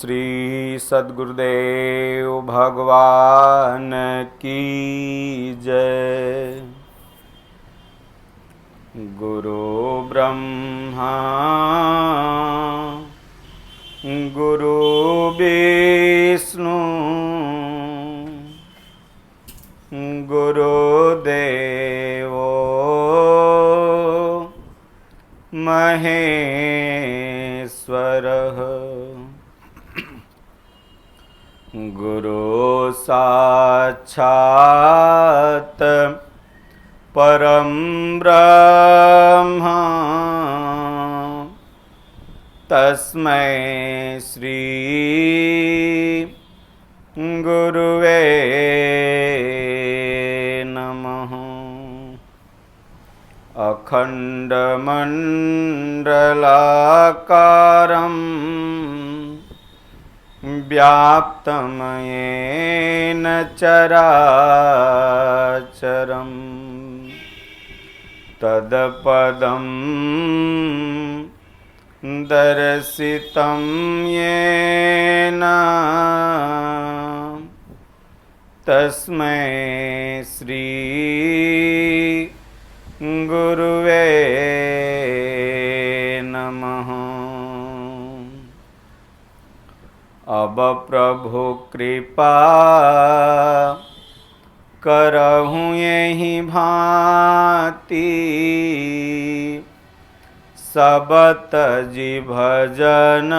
श्री सद्गुरुदेव भगवान की जय। गुरु ब्रह्मा गुरु विष्णु गुरुदेव महेश्वरः। गुरु साक्षात् परं ब्रह्म तस्मै श्री गुरुवे नमः। अखण्डमण्डलाकारं व्याप्तं येन चराचरं तत्पदं दर्शितं येन तस्मै श्री गुरुवे नमः। अब प्रभु कृपा करहूँ यही भांति, सब तजी भजन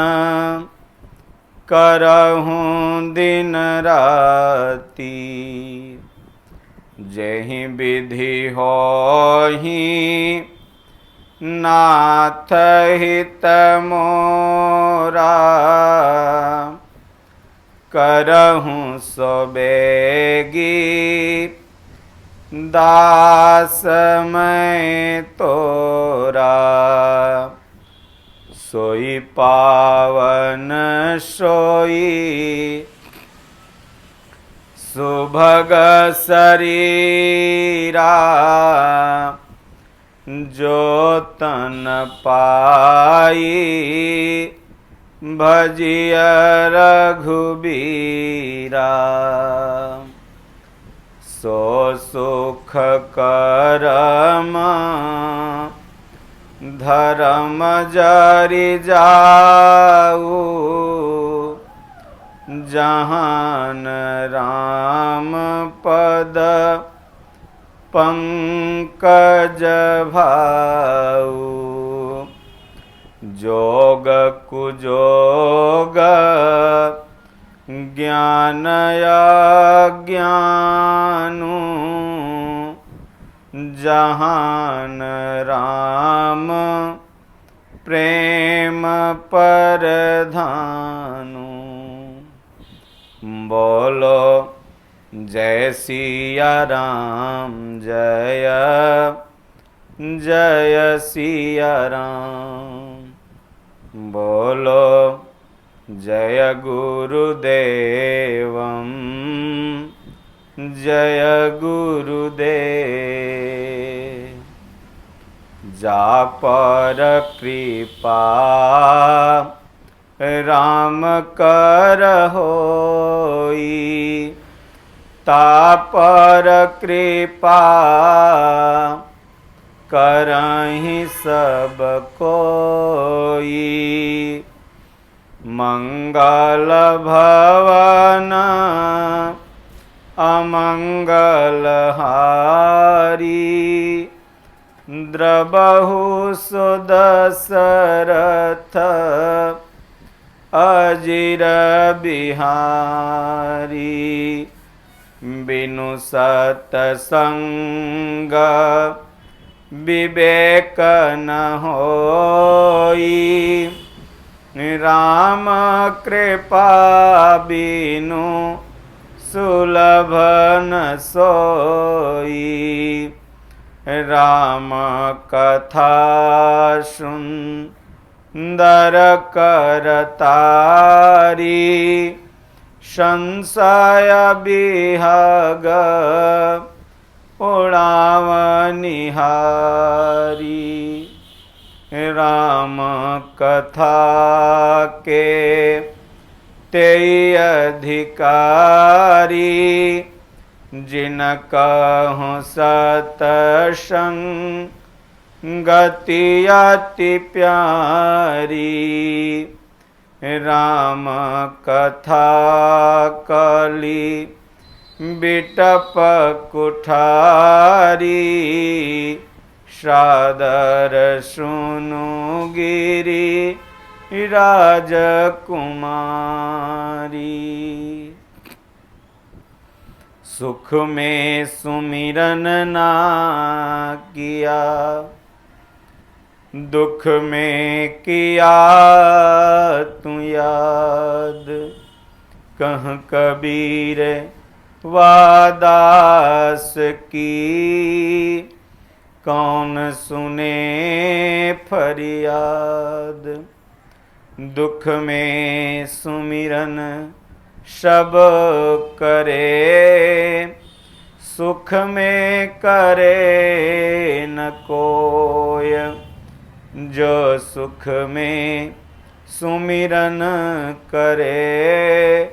करहूँ दिन राति। जहि विधि होहि नाथ हित मोरा, करहूँ सो बेगी दास मैं तोरा। सोई पावन सोई सुभग शरीरा, जो तन पाई भजिय रघुबीरा। सो सुख करम धर्म जरि जाऊ, जहान राम पद पंकज भाऊ। जोग कुजोग ज्ञान अज्ञानु, जहान राम प्रेम परधानु। बोलो जय सिया राम जय जय सिया राम। बोलो जय गुरुदेवं जय गुरुदेव। जा पर कृपा राम कर होई, ता पर कृपा करहि सब कोई। मंगल भवन अमंगल हारी, द्रबहु सुदशरथ अजिर बिहारी। बिनु सतसंग विवेक न होई, राम कृपा बिनु सुलभ न सोई। राम कथा सुंदर करतारी, संशय विहग उड़ावनिहारी। राम कथा के तेई अधिकारी, जिन कहूँ सतसंगति अति प्यारी। राम कथा कली बिटप कुठारी, सादर सुनु गिरी राजकुमारी। सुख में सुमिरन ना किया, दुख में किया तू याद। कह कबीर वादास की, कौन सुने फरियाद। दुख में सुमिरन सब करे, सुख में करे न कोय। जो सुख में सुमिरन करे,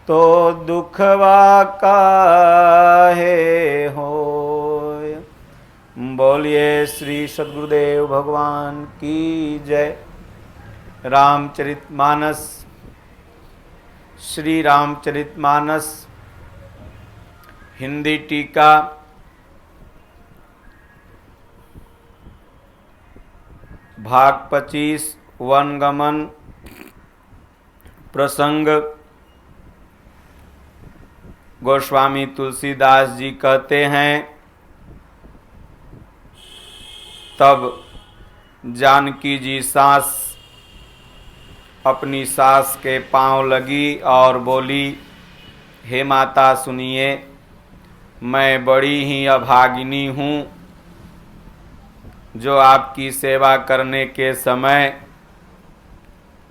तो दुखवा काहे होय। बोलिए श्री सद्गुरुदेव भगवान की जय। रामचरितमानस, श्री रामचरितमानस हिंदी टीका भाग 25 वनगमन प्रसंग। गोस्वामी तुलसीदास जी कहते हैं, तब जानकी जी सास अपनी सास के पांव लगी और बोली, हे माता सुनिए, मैं बड़ी ही अभागिनी हूँ, जो आपकी सेवा करने के समय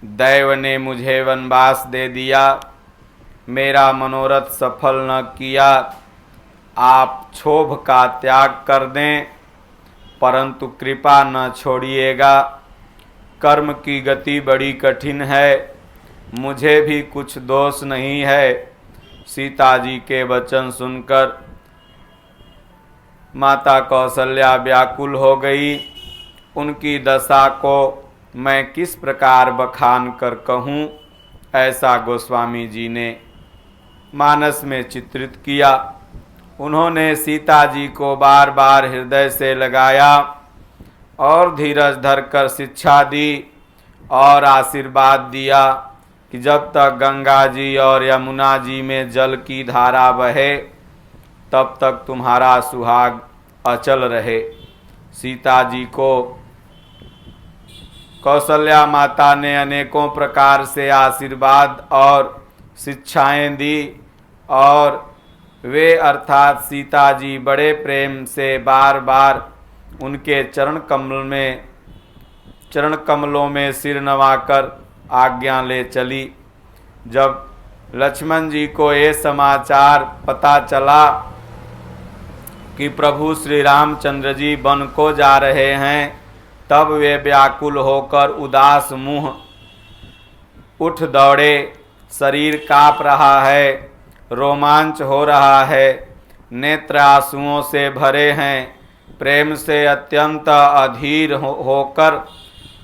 दैव ने मुझे वनवास दे दिया, मेरा मनोरथ सफल न किया। आप क्षोभ का त्याग कर दें, परंतु कृपा न छोड़िएगा। कर्म की गति बड़ी कठिन है, मुझे भी कुछ दोष नहीं है। सीता जी के वचन सुनकर माता कौशल्या व्याकुल हो गई। उनकी दशा को मैं किस प्रकार बखान कर कहूँ, ऐसा गोस्वामी जी ने मानस में चित्रित किया। उन्होंने सीता जी को बार बार हृदय से लगाया और धीरज धरकर शिक्षा दी और आशीर्वाद दिया कि जब तक गंगा जी और यमुना जी में जल की धारा बहे, तब तक तुम्हारा सुहाग अचल रहे। सीता जी को कौशल्या माता ने अनेकों प्रकार से आशीर्वाद और शिक्षाएं दी और वे अर्थात सीता जी बड़े प्रेम से बार बार उनके चरण कमलों में सिर नवाकर आज्ञा ले चली। जब लक्ष्मण जी को ये समाचार पता चला कि प्रभु श्री रामचंद्र जी वन को जा रहे हैं, तब वे व्याकुल होकर उदास मुँह उठ दौड़े। शरीर काँप रहा है, रोमांच हो रहा है, नेत्र आंसुओं से भरे हैं। प्रेम से अत्यंत अधीर होकर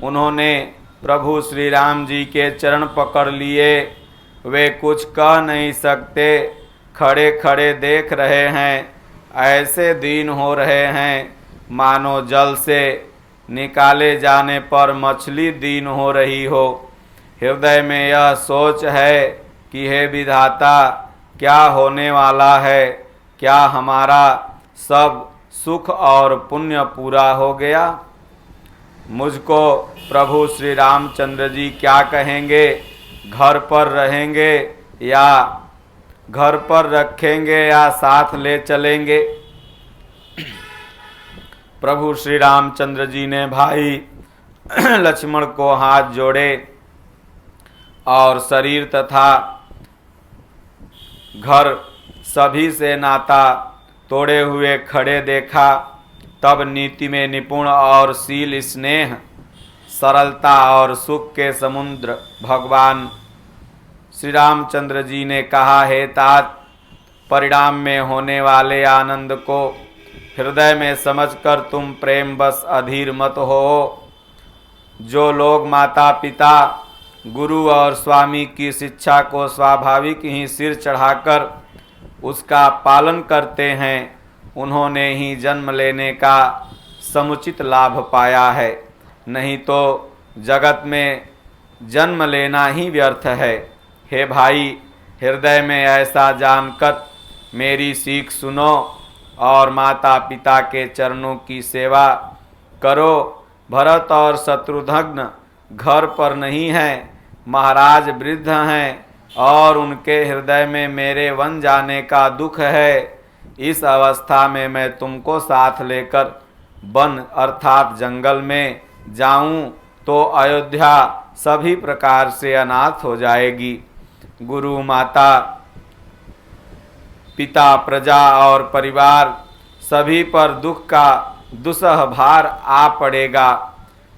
उन्होंने प्रभु श्री राम जी के चरण पकड़ लिए। वे कुछ कह नहीं सकते, खड़े खड़े देख रहे हैं। ऐसे दीन हो रहे हैं मानो जल से निकाले जाने पर मछली दीन हो रही हो। हृदय में यह सोच है कि हे विधाता, क्या होने वाला है? क्या हमारा सब सुख और पुण्य पूरा हो गया? मुझको प्रभु श्री रामचंद्र जी क्या कहेंगे? घर पर रहेंगे या घर पर रखेंगे या साथ ले चलेंगे? प्रभु श्री रामचंद्र जी ने भाई लक्ष्मण को हाथ जोड़े और शरीर तथा घर सभी से नाता तोड़े हुए खड़े देखा। तब नीति में निपुण और शील, स्नेह, सरलता और सुख के समुद्र भगवान श्री रामचंद्र जी ने कहा, हे तात, परिणाम में होने वाले आनंद को हृदय में समझकर तुम प्रेम बस अधीर मत हो। जो लोग माता पिता, गुरु और स्वामी की शिक्षा को स्वाभाविक ही सिर चढ़ाकर उसका पालन करते हैं, उन्होंने ही जन्म लेने का समुचित लाभ पाया है। नहीं तो जगत में जन्म लेना ही व्यर्थ है। हे भाई, हृदय में ऐसा जानकर मेरी सीख सुनो और माता पिता के चरणों की सेवा करो। भरत और शत्रुघ्न घर पर नहीं हैं, महाराज वृद्ध हैं और उनके हृदय में मेरे वन जाने का दुख है। इस अवस्था में मैं तुमको साथ लेकर वन अर्थात जंगल में जाऊं तो अयोध्या सभी प्रकार से अनाथ हो जाएगी। गुरु, माता पिता, प्रजा और परिवार सभी पर दुख का दुसह भार आ पड़ेगा।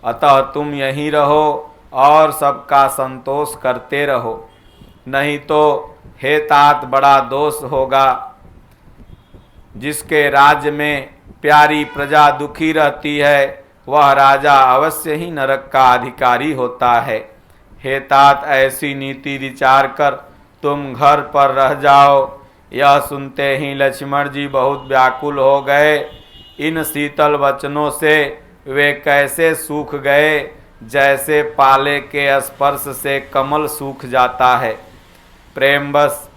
अतः तुम यहीं रहो और सबका संतोष करते रहो, नहीं तो हे तात बड़ा दोष होगा। जिसके राज्य में प्यारी प्रजा दुखी रहती है, वह राजा अवश्य ही नरक का अधिकारी होता है। हे तात, ऐसी नीति विचार कर तुम घर पर रह जाओ। यह सुनते ही लक्ष्मण जी बहुत व्याकुल हो गए। इन शीतल वचनों से वे कैसे सूख गए, जैसे पाले के स्पर्श से कमल सूख जाता है। प्रेमवश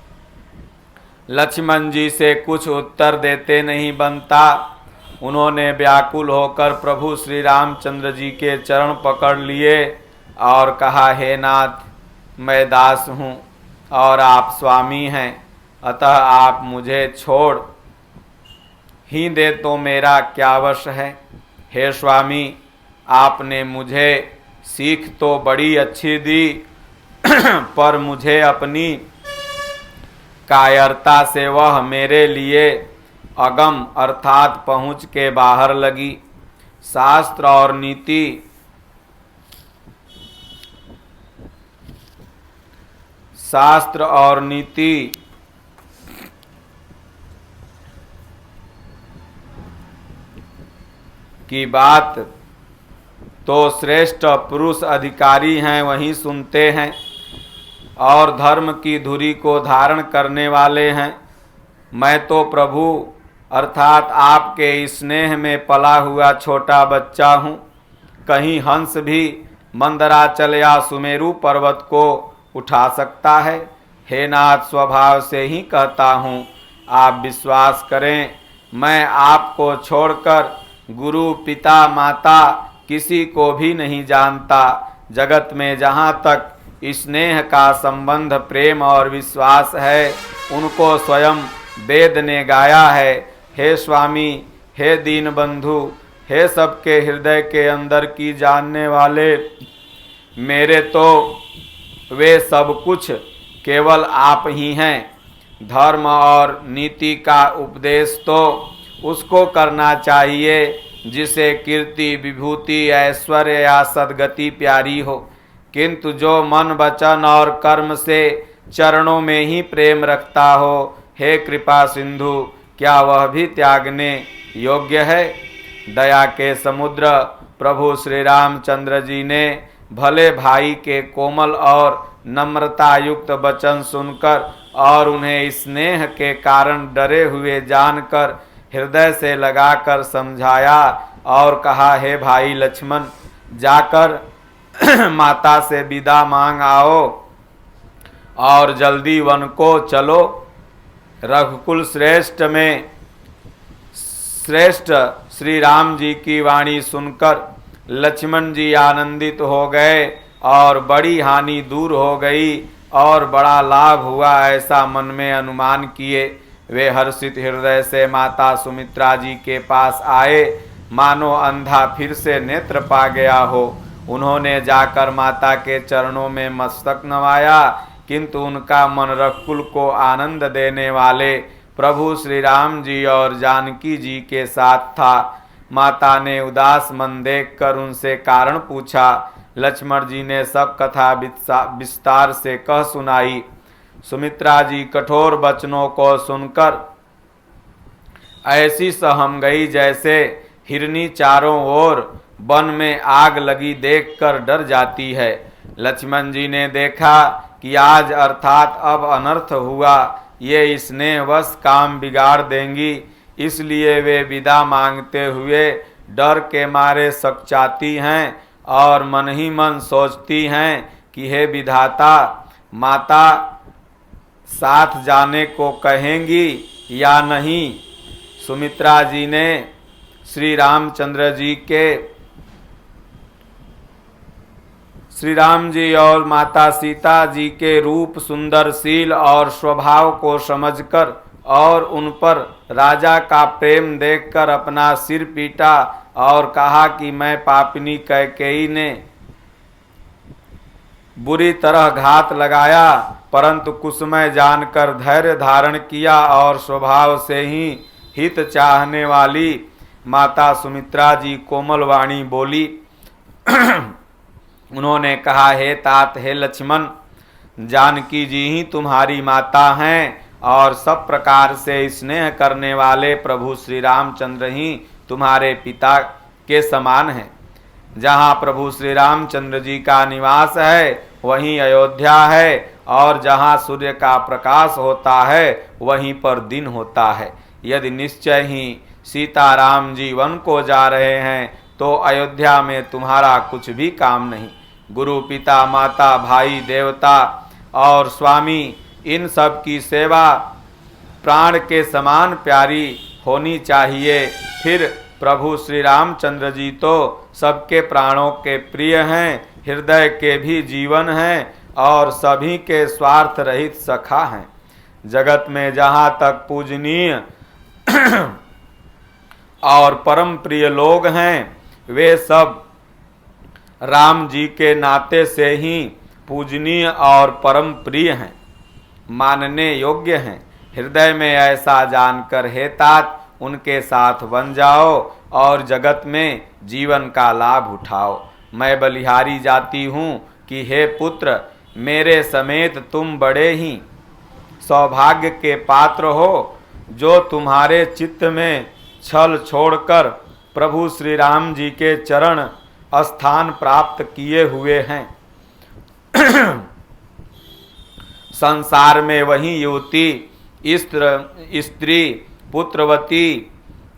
लक्ष्मण जी से कुछ उत्तर देते नहीं बनता। उन्होंने व्याकुल होकर प्रभु श्री रामचंद्र जी के चरण पकड़ लिए और कहा, हे नाथ, मैं दास हूँ और आप स्वामी हैं, अतः आप मुझे छोड़ ही दे तो मेरा क्या वश है। हे स्वामी, आपने मुझे सीख तो बड़ी अच्छी दी, पर मुझे अपनी कायरता से वह मेरे लिए अगम अर्थात पहुँच के बाहर लगी। शास्त्र और नीति की बात तो श्रेष्ठ पुरुष अधिकारी हैं वही सुनते हैं और धर्म की धुरी को धारण करने वाले हैं। मैं तो प्रभु अर्थात आपके स्नेह में पला हुआ छोटा बच्चा हूँ। कहीं हंस भी मंदराचल या सुमेरु पर्वत को उठा सकता है। हे नाथ, स्वभाव से ही कहता हूँ, आप विश्वास करें, मैं आपको छोड़कर गुरु, पिता, माता किसी को भी नहीं जानता। जगत में जहाँ तक स्नेह का संबंध, प्रेम और विश्वास है, उनको स्वयं वेद ने गाया है। हे स्वामी, हे दीन बंधु, हे सबके हृदय के अंदर की जानने वाले, मेरे तो वे सब कुछ केवल आप ही हैं। धर्म और नीति का उपदेश तो उसको करना चाहिए जिसे कीर्ति, विभूति, ऐश्वर्य या सद्गति प्यारी हो, किंतु जो मन, वचन और कर्म से चरणों में ही प्रेम रखता हो, हे कृपा सिंधु, क्या वह भी त्यागने योग्य है। दया के समुद्र प्रभु श्री रामचंद्र जी ने भले भाई के कोमल और नम्रता युक्त वचन सुनकर और उन्हें स्नेह के कारण डरे हुए जानकर हृदय से लगाकर समझाया और कहा, हे भाई लक्ष्मण, जाकर माता से विदा मांग आओ और जल्दी वन को चलो। रघुकुल श्रेष्ठ में श्रेष्ठ श्री राम जी की वाणी सुनकर लक्ष्मण जी आनंदित हो गए और बड़ी हानि दूर हो गई और बड़ा लाभ हुआ, ऐसा मन में अनुमान किए वे हर्षित हृदय से माता सुमित्रा जी के पास आए, मानो अंधा फिर से नेत्र पा गया हो। उन्होंने जाकर माता के चरणों में मस्तक नवाया, किंतु उनका मन रघुकुल को आनंद देने वाले प्रभु श्री राम जी और जानकी जी के साथ था। माता ने उदास मन देखकर उनसे कारण पूछा। लक्ष्मण जी ने सब कथा विस्तार से कह सुनाई। सुमित्रा जी कठोर वचनों को सुनकर ऐसी सहम गई जैसे हिरनी चारों ओर वन में आग लगी देखकर डर जाती है। लक्ष्मण जी ने देखा कि आज अर्थात अब अनर्थ हुआ, ये स्नेहवश काम बिगाड़ देंगी, इसलिए वे विदा मांगते हुए डर के मारे सकचाती हैं और मन ही मन सोचती हैं कि हे विधाता, माता साथ जाने को कहेंगी या नहीं। सुमित्रा जी ने श्री राम जी और माता सीता जी के रूप, सुंदरशील और स्वभाव को समझकर और उन पर राजा का प्रेम देखकर अपना सिर पीटा और कहा कि मैं पापिनी कैकेयी ने बुरी तरह घात लगाया, परंतु कुसुमय जानकर धैर्य धारण किया और स्वभाव से ही हित चाहने वाली माता सुमित्रा जी कोमल वाणी बोली। उन्होंने कहा, हे तात, हे लक्ष्मण, जानकी जी ही तुम्हारी माता हैं और सब प्रकार से स्नेह करने वाले प्रभु श्री रामचंद्र ही तुम्हारे पिता के समान हैं। जहाँ प्रभु श्री रामचंद्र जी का निवास है वहीं अयोध्या है, और जहाँ सूर्य का प्रकाश होता है वहीं पर दिन होता है। यदि निश्चय ही सीताराम जी वन को जा रहे हैं तो अयोध्या में तुम्हारा कुछ भी काम नहीं। गुरु, पिता, माता, भाई, देवता और स्वामी, इन सब की सेवा प्राण के समान प्यारी होनी चाहिए। फिर प्रभु श्री रामचंद्र जी तो सबके प्राणों के प्रिय हैं, हृदय के भी जीवन हैं और सभी के स्वार्थ रहित सखा हैं। जगत में जहाँ तक पूजनीय और परम प्रिय लोग हैं, वे सब राम जी के नाते से ही पूजनीय और परम प्रिय हैं, मानने योग्य हैं। हृदय में ऐसा जानकर हे तात, उनके साथ बन जाओ और जगत में जीवन का लाभ उठाओ। मैं बलिहारी जाती हूँ कि हे पुत्र, मेरे समेत तुम बड़े ही सौभाग्य के पात्र हो, जो तुम्हारे चित्त में छल छोड़कर प्रभु श्री राम जी के चरण स्थान प्राप्त किए हुए हैं। संसार में वही युवती स्त्री पुत्रवती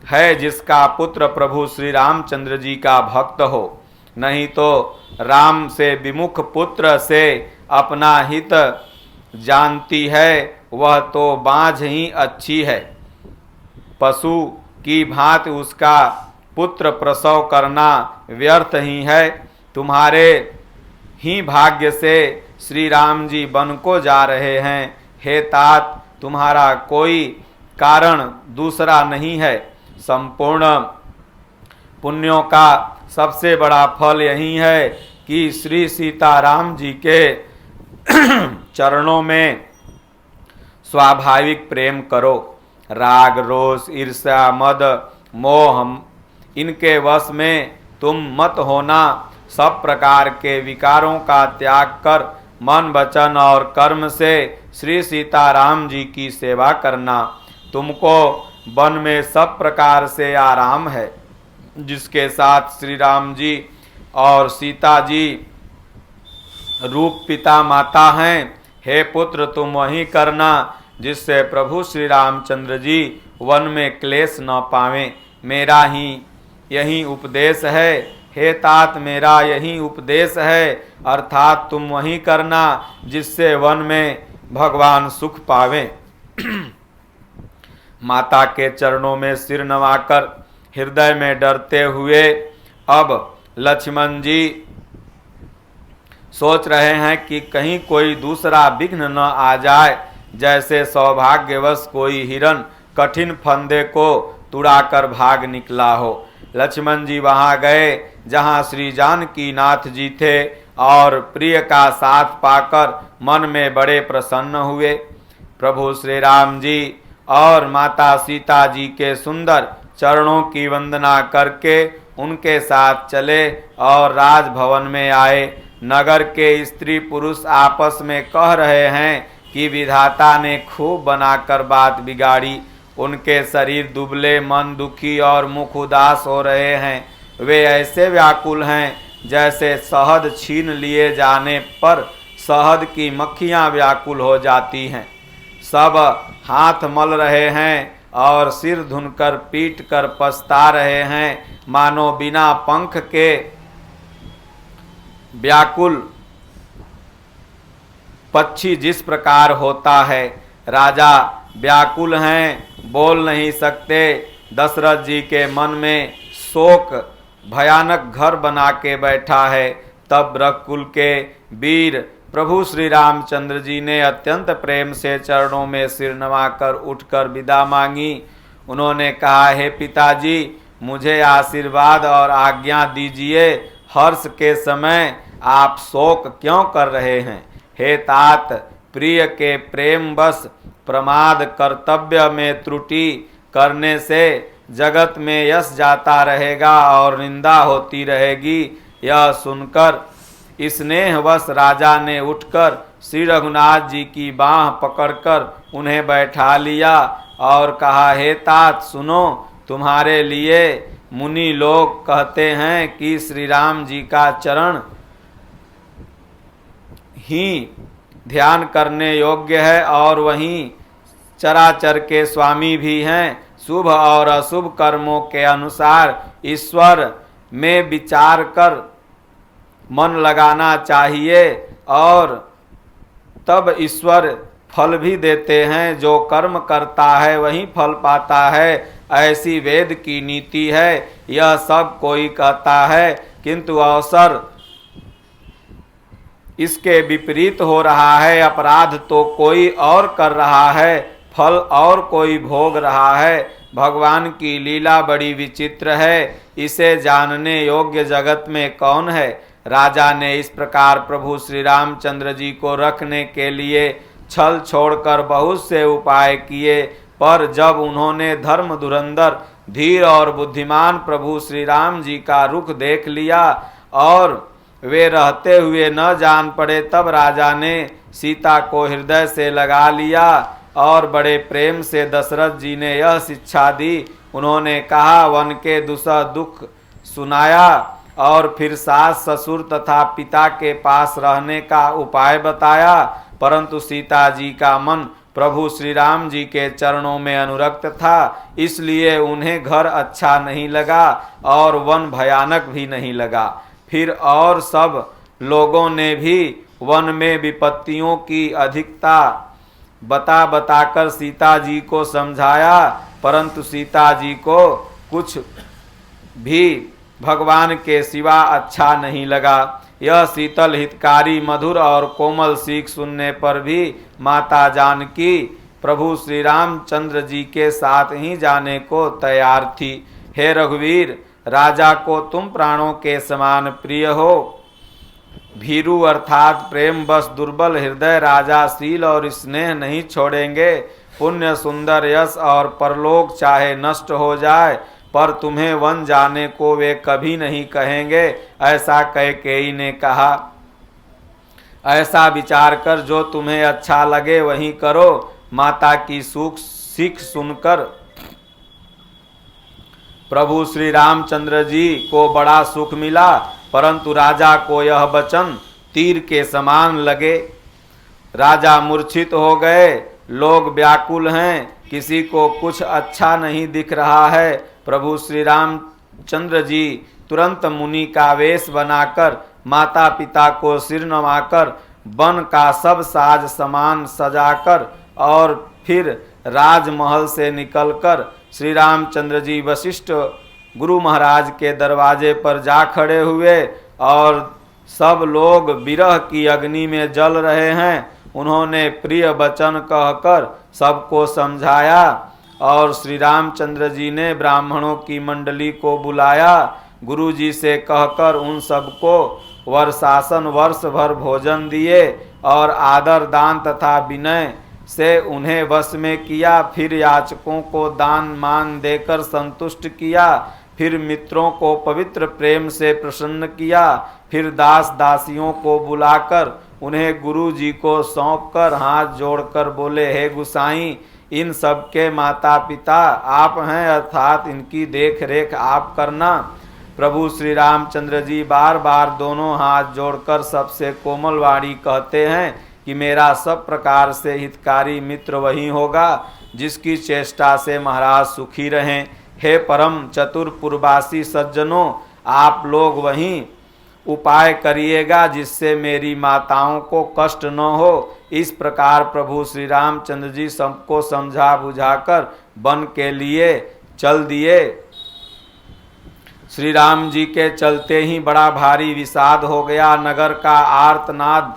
है जिसका पुत्र प्रभु श्री रामचंद्र जी का भक्त हो, नहीं तो राम से विमुख पुत्र से अपना हित जानती है, वह तो बाँझ ही अच्छी है। पशु की भांति उसका पुत्र प्रसव करना व्यर्थ ही है। तुम्हारे ही भाग्य से श्री राम जी वन को जा रहे हैं। हे तात, तुम्हारा कोई कारण दूसरा नहीं है। संपूर्ण पुण्यों का सबसे बड़ा फल यही है कि श्री सीताराम जी के चरणों में स्वाभाविक प्रेम करो। राग, रोष, ईर्ष्या, मद, मोह, इनके वश में तुम मत होना। सब प्रकार के विकारों का त्याग कर मन, वचन और कर्म से श्री सीताराम जी की सेवा करना। तुमको वन में सब प्रकार से आराम है। जिसके साथ श्री राम जी और सीता जी रूप पिता माता हैं, हे पुत्र, तुम वही करना जिससे प्रभु श्री रामचंद्र जी वन में क्लेश न पावें। मेरा ही यही उपदेश है। हे तात, मेरा यही उपदेश है, अर्थात तुम वही करना जिससे वन में भगवान सुख पावें। माता के चरणों में सिर नवाकर हृदय में डरते हुए अब लक्ष्मण जी सोच रहे हैं कि कहीं कोई दूसरा विघ्न न आ जाए। जैसे सौभाग्यवश कोई हिरन कठिन फंदे को तुड़ाकर भाग निकला हो। लक्ष्मण जी वहां गए जहां श्री जानकी नाथ जी थे और प्रिय का साथ पाकर मन में बड़े प्रसन्न हुए। प्रभु श्री राम जी और माता सीता जी के सुंदर चरणों की वंदना करके उनके साथ चले और राजभवन में आए। नगर के स्त्री पुरुष आपस में कह रहे हैं कि विधाता ने खूब बनाकर बात बिगाड़ी। उनके शरीर दुबले, मन दुखी और मुख उदास हो रहे हैं। वे ऐसे व्याकुल हैं जैसे शहद छीन लिए जाने पर शहद की मक्खियां व्याकुल हो जाती हैं। सब हाथ मल रहे हैं और सिर धुनकर पीट कर पछता रहे हैं, मानो बिना पंख के व्याकुल पक्षी जिस प्रकार होता है। राजा व्याकुल हैं, बोल नहीं सकते। दशरथ जी के मन में शोक भयानक घर बना के बैठा है। तब रघुकुल के वीर प्रभु श्री रामचंद्र जी ने अत्यंत प्रेम से चरणों में सिर नवाकर उठकर विदा मांगी। उन्होंने कहा, हे पिताजी, मुझे आशीर्वाद और आज्ञा दीजिए। हर्ष के समय आप शोक क्यों कर रहे हैं? हे तात, प्रिय के प्रेम बस प्रमाद कर्तव्य में त्रुटि करने से जगत में यश जाता रहेगा और निंदा होती रहेगी। यह सुनकर स्नेहवश राजा ने उठकर श्री रघुनाथ जी की बाँह पकड़कर उन्हें बैठा लिया और कहा, हे तात सुनो, तुम्हारे लिए मुनि लोग कहते हैं कि श्री राम जी का चरण ही ध्यान करने योग्य है और वहीं चराचर के स्वामी भी हैं। शुभ और अशुभ कर्मों के अनुसार ईश्वर में विचार कर मन लगाना चाहिए और तब ईश्वर फल भी देते हैं। जो कर्म करता है वही फल पाता है, ऐसी वेद की नीति है। यह सब कोई कहता है, किंतु अवसर इसके विपरीत हो रहा है। अपराध तो कोई और कर रहा है, फल और कोई भोग रहा है। भगवान की लीला बड़ी विचित्र है, इसे जानने योग्य जगत में कौन है? राजा ने इस प्रकार प्रभु श्री रामचंद्र जी को रखने के लिए छल छोड़कर बहुत से उपाय किए, पर जब उन्होंने धर्म धुरंधर धीर और बुद्धिमान प्रभु श्री राम जी का रुख देख लिया और वे रहते हुए न जान पड़े, तब राजा ने सीता को हृदय से लगा लिया और बड़े प्रेम से दशरथ जी ने यह शिक्षा दी। उन्होंने कहा, वन के दुसह दुख सुनाया और फिर सास ससुर तथा पिता के पास रहने का उपाय बताया, परंतु सीता जी का मन प्रभु श्री राम जी के चरणों में अनुरक्त था, इसलिए उन्हें घर अच्छा नहीं लगा और वन भयानक भी नहीं लगा। फिर और सब लोगों ने भी वन में विपत्तियों की अधिकता बता बताकर सीता जी को समझाया, परंतु सीता जी को कुछ भी भगवान के सिवा अच्छा नहीं लगा। यह शीतल हितकारी मधुर और कोमल सीख सुनने पर भी माता जानकी प्रभु श्री रामचंद्र जी के साथ ही जाने को तैयार थी। हे रघुवीर, राजा को तुम प्राणों के समान प्रिय हो। भीरु अर्थात प्रेम बस दुर्बल हृदय राजा शील और स्नेह नहीं छोड़ेंगे। पुण्य सुंदर यश और परलोक चाहे नष्ट हो जाए, पर तुम्हें वन जाने को वे कभी नहीं कहेंगे। ऐसा कैकेयी ने कहा, ऐसा विचार कर जो तुम्हें अच्छा लगे वही करो। माता की सीख सुनकर प्रभु श्री रामचंद्र जी को बड़ा सुख मिला, परंतु राजा को यह वचन तीर के समान लगे। राजा मूर्छित हो गए, लोग व्याकुल हैं, किसी को कुछ अच्छा नहीं दिख रहा है। प्रभु श्री रामचंद्र जी तुरंत मुनि का वेश बनाकर माता पिता को सिर नवाकर वन का सब साज सामान सजाकर और फिर राजमहल से निकलकर श्री रामचंद्र जी वशिष्ठ गुरु महाराज के दरवाजे पर जा खड़े हुए और सब लोग विरह की अग्नि में जल रहे हैं। उन्होंने प्रिय वचन कहकर सबको समझाया और श्री रामचंद्र जी ने ब्राह्मणों की मंडली को बुलाया। गुरु जी से कहकर उन सबको वर्षासन वर्ष भर भोजन दिए और आदर दान तथा विनय से उन्हें वश में किया। फिर याचकों को दान मान देकर संतुष्ट किया। फिर मित्रों को पवित्र प्रेम से प्रसन्न किया। फिर दास दासियों को बुलाकर उन्हें गुरु जी को सौंप कर हाथ जोड़कर बोले, हे गुसाई, इन सबके माता पिता आप हैं, अर्थात इनकी देख रेख आप करना। प्रभु श्री रामचंद्र जी बार बार दोनों हाथ जोड़कर सबसे कोमल वाणी कहते हैं कि मेरा सब प्रकार से हितकारी मित्र वही होगा जिसकी चेष्टा से महाराज सुखी रहें। हे परम चतुर पुरवासी सज्जनों, आप लोग वही उपाय करिएगा जिससे मेरी माताओं को कष्ट न हो। इस प्रकार प्रभु श्री रामचंद्र जी सबको समझा बुझाकर वन के लिए चल दिए। श्री राम जी के चलते ही बड़ा भारी विषाद हो गया। नगर का आर्तनाद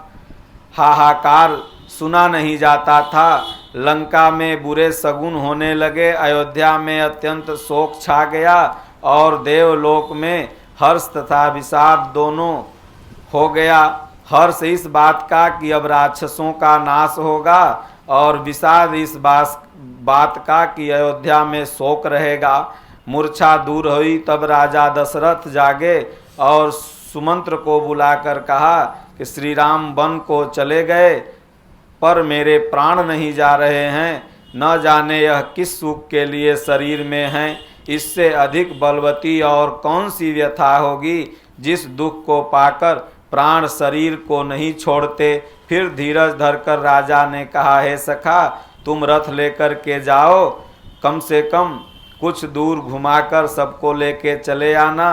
हाहाकार सुना नहीं जाता था। लंका में बुरे सगुन होने लगे। अयोध्या में अत्यंत शोक छा गया और देवलोक में हर्ष तथा विषाद दोनों हो गया। हर्ष इस बात का कि अब राक्षसों का नाश होगा और विषाद इस बात का कि अयोध्या में शोक रहेगा। मूर्छा दूर हुई तब राजा दशरथ जागे और सुमंत्र को बुलाकर कहा कि श्री राम वन को चले गए पर मेरे प्राण नहीं जा रहे हैं। न जाने यह किस सुख के लिए शरीर में हैं। इससे अधिक बलवती और कौन सी व्यथा होगी जिस दुख को पाकर प्राण शरीर को नहीं छोड़ते। फिर धीरज धरकर राजा ने कहा, हे सखा, तुम रथ लेकर के जाओ, कम से कम कुछ दूर घुमाकर सबको लेके चले आना।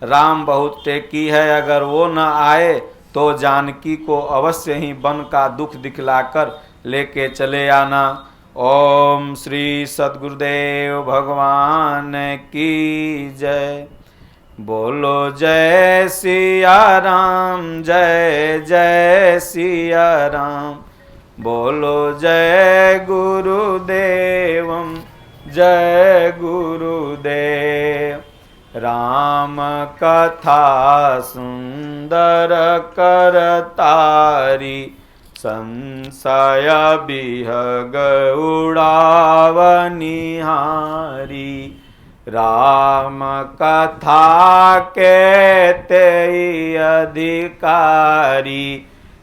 राम बहुत टेकी है, अगर वो न आए तो जानकी को अवश्य ही वन का दुख दिखलाकर लेके चले आना। ओम श्री सद्गुरुदेव भगवान की जय। बोलो जय सिया राम, जय जय सिया राम। बोलो जय गुरुदेवम, जय गुरुदेव। राम कथा सुंदर करतारी, संशय बिहग उड़ावनिहारी। राम कथा कहते अधिकारी,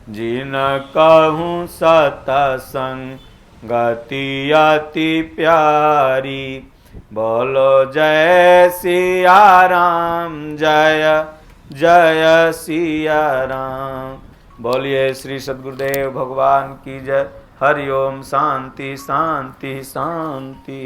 जिन कहूँ सतसंग गति अति प्यारी। बोलो जय सिया राम, जय जय सिया राम। बोलिए श्री सद्गुरुदेव भगवान की जय। हरि ओम। शांति शांति शांति।